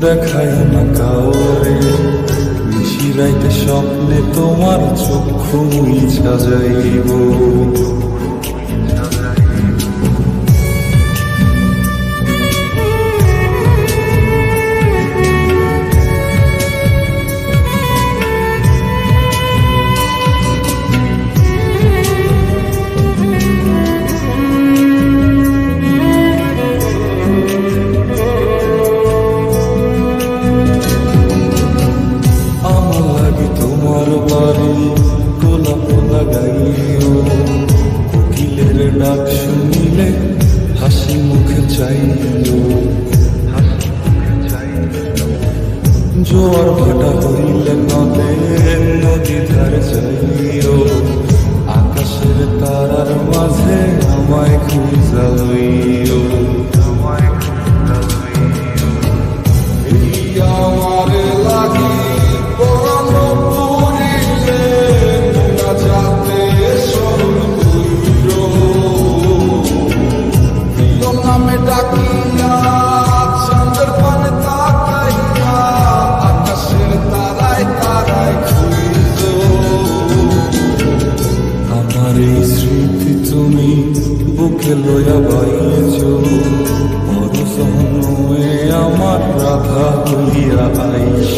দেখায় না কাউরে, নিশি রাইতে স্বপ্নে তোমার চক্ষু মুইছা যাইব। গোলাপ লাগাইও, কোকিলের ডাক শুনিলে হাসি মুখে চাইও। জোয়ার ভাটা হইলে নদী ধারে যাইও, আকাশের তারার মাঝে আমায় খুঁজা লইও। আমারে লাগি স্মৃতি তুমি বুকে লইয়া বাইছ, বড় সহনয়ে আমার রাধা হইয়া আইস।